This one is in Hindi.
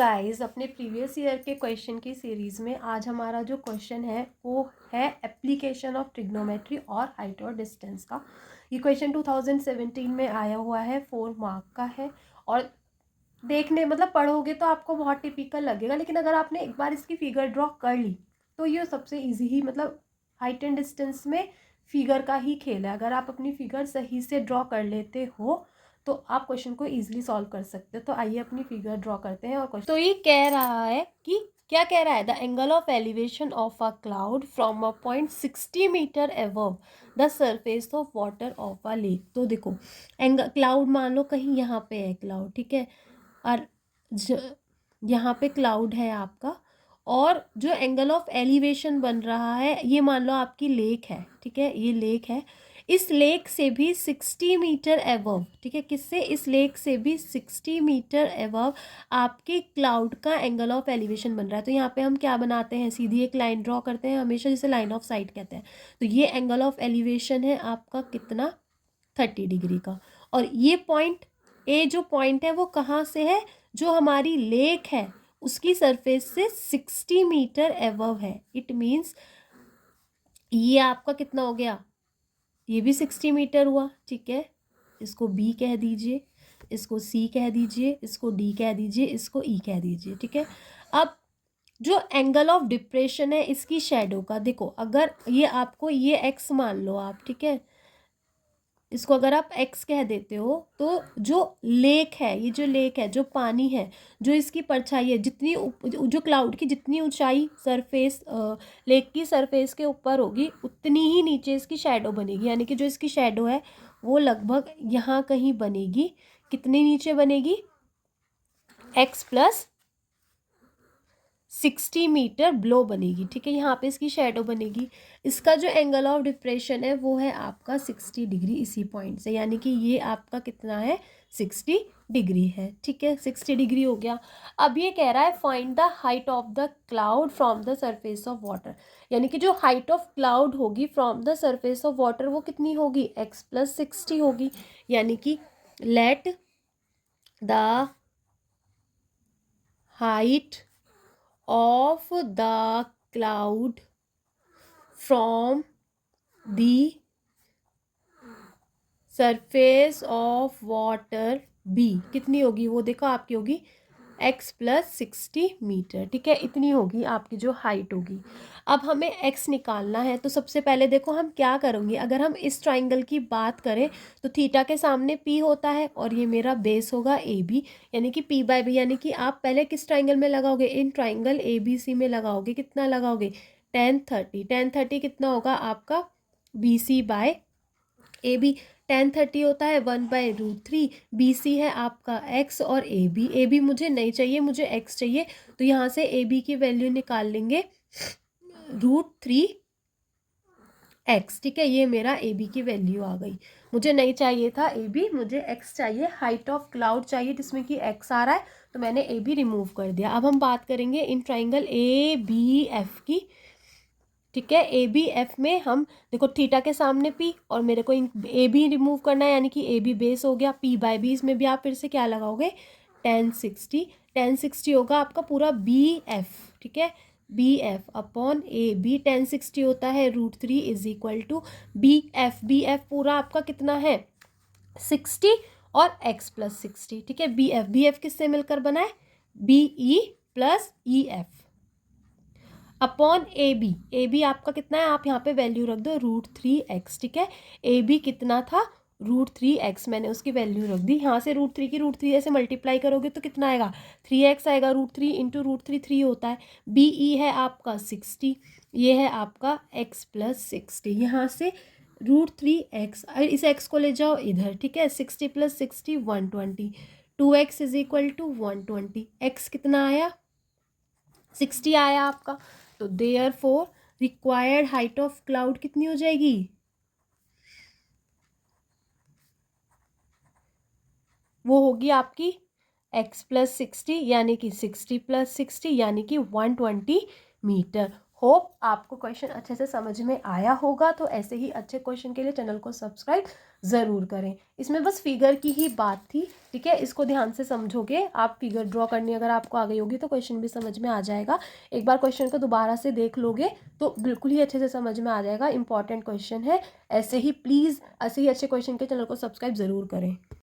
गाइस, अपने प्रीवियस ईयर के क्वेश्चन की सीरीज़ में आज हमारा जो क्वेश्चन है वो है एप्लीकेशन ऑफ ट्रिग्नोमेट्री और हाइट और डिस्टेंस का। ये क्वेश्चन 2017 में आया हुआ है, 4 मार्क का है। और देखने मतलब पढ़ोगे तो आपको बहुत टिपिकल लगेगा, लेकिन अगर आपने एक बार इसकी फिगर ड्रॉ कर ली तो ये सबसे ईजी ही, मतलब हाइट एंड डिस्टेंस में फिगर का ही खेल है। अगर आप अपनी फिगर सही से ड्रॉ कर लेते हो तो आप क्वेश्चन को इजीली सॉल्व कर सकते हो। तो आइए अपनी फिगर ड्रॉ करते हैं और क्वेश्चन। तो ये कह रहा है कि क्या कह रहा है, the angle of elevation of a cloud from a point 60 metre above the surface of water of a lake. तो देखो, क्लाउड मान लो कहीं यहाँ पे है क्लाउड, ठीक है, और यहाँ पे क्लाउड है आपका, और जो एंगल ऑफ एलिवेशन बन रहा है ये मान लो आपकी लेक है, ठीक है, ये लेक है। इस लेक से भी 60 मीटर अबव, ठीक है, किससे, इस लेक से भी 60 मीटर अबव आपके क्लाउड का एंगल ऑफ एलिवेशन बन रहा है। तो यहाँ पे हम क्या बनाते हैं, सीधी एक लाइन ड्रॉ करते हैं हमेशा, जिसे लाइन ऑफ साइट कहते हैं। तो ये एंगल ऑफ एलिवेशन है आपका कितना, 30 डिग्री का। और ये पॉइंट ए जो पॉइंट है वो कहाँ से है, जो हमारी लेक है उसकी सरफेस से 60 मीटर अबव है। इट मीन्स ये आपका कितना हो गया, ये भी 60 मीटर हुआ, ठीक है। इसको बी कह दीजिए, इसको सी कह दीजिए, इसको डी कह दीजिए, इसको ई कह दीजिए, ठीक है। अब जो एंगल ऑफ डिप्रेशन है इसकी शेडो का, देखो अगर ये आपको ये एक्स मान लो आप, ठीक है, इसको अगर आप एक्स कह देते हो तो जो लेक है, ये जो लेक है, जो पानी है, जो इसकी परछाई है, जितनी जो क्लाउड की जितनी ऊंचाई सरफेस लेक की सरफेस के ऊपर होगी उतनी ही नीचे इसकी शैडो बनेगी। यानी कि जो इसकी शैडो है वो लगभग यहाँ कहीं बनेगी। कितनी नीचे बनेगी, एक्स प्लस 60 मीटर ब्लो बनेगी, ठीक है, यहाँ पे इसकी शेडो बनेगी। इसका जो एंगल ऑफ डिप्रेशन है वो है आपका 60 डिग्री इसी पॉइंट से, यानी कि ये आपका कितना है, 60 डिग्री है, ठीक है, 60 डिग्री हो गया। अब ये कह रहा है find the height of the cloud from the surface of water, यानी कि जो हाइट ऑफ क्लाउड होगी from the surface of water वो कितनी होगी, एक्स प्लस 60 होगी। यानी कि let the height of the cloud from the surface of water b कितनी होगी, वो देखो आपकी होगी x प्लस 60 मीटर, ठीक है, इतनी होगी आपकी जो हाइट होगी। अब हमें x निकालना है, तो सबसे पहले देखो हम क्या करेंगे, अगर हम इस ट्राइंगल की बात करें तो थीटा के सामने p होता है और ये मेरा बेस होगा AB, यानी कि p बाय b, यानी कि आप पहले किस ट्राइंगल में लगाओगे, इन ट्राइंगल ABC में लगाओगे। कितना लगाओगे, tan 30 कितना होगा आपका BC बाय AB। tan 30 होता है 1/√3, BC है आपका x और AB मुझे नहीं चाहिए, मुझे x चाहिए। तो यहाँ से AB की वैल्यू निकाल लेंगे √3x, ठीक है, ये मेरा AB की वैल्यू आ गई। मुझे नहीं चाहिए था AB, मुझे x चाहिए, हाइट ऑफ क्लाउड चाहिए जिसमें कि x आ रहा है, तो मैंने AB रिमूव कर दिया। अब हम बात करेंगे इन ट्राइंगल ABF की, ठीक है। ABF में हम देखो थीटा के सामने P और मेरे को AB रिमूव करना है, यानी कि AB बेस हो गया, P बाय B। इसमें भी आप फिर से क्या लगाओगे, tan 60 होगा आपका पूरा BF, ठीक है, BF अपॉन AB। tan 60 होता है √3 इज इक्वल टू BF पूरा आपका कितना है 60 और x प्लस 60, ठीक है। BF किससे मिलकर बना है, BE plus EF upon AB आपका कितना है, आप यहाँ पे वैल्यू रख दो √3x, ठीक है। AB कितना था, √3x, मैंने उसकी वैल्यू रख दी। यहाँ से √3 की √3 ऐसे मल्टीप्लाई करोगे तो कितना आएगा, 3x आएगा, √3 इंटू √3 3 होता है। BE है आपका 60, ये है आपका x प्लस 60। यहाँ से √3x, इस x को ले जाओ इधर, ठीक है, 60 plus 60 120, 2x is equal to 120। x कितना आया, 60 आया आपका। तो therefore required height of cloud कितनी हो जाएगी, वो होगी आपकी x प्लस 60, यानी कि 60 प्लस 60 यानी कि 120 मीटर होप आपको क्वेश्चन अच्छे से समझ में आया होगा। तो ऐसे ही अच्छे क्वेश्चन के लिए चैनल को सब्सक्राइब ज़रूर करें। इसमें बस फिगर की ही बात थी, ठीक है, इसको ध्यान से समझोगे आप। फिगर ड्रॉ करनी अगर आपको आ गई होगी तो क्वेश्चन भी समझ में आ जाएगा। एक बार क्वेश्चन को दोबारा से देख लोगे तो बिल्कुल ही अच्छे से समझ में आ जाएगा। इंपॉर्टेंट क्वेश्चन है। ऐसे ही प्लीज़ ऐसे ही अच्छे क्वेश्चन के चैनल को सब्सक्राइब ज़रूर करें।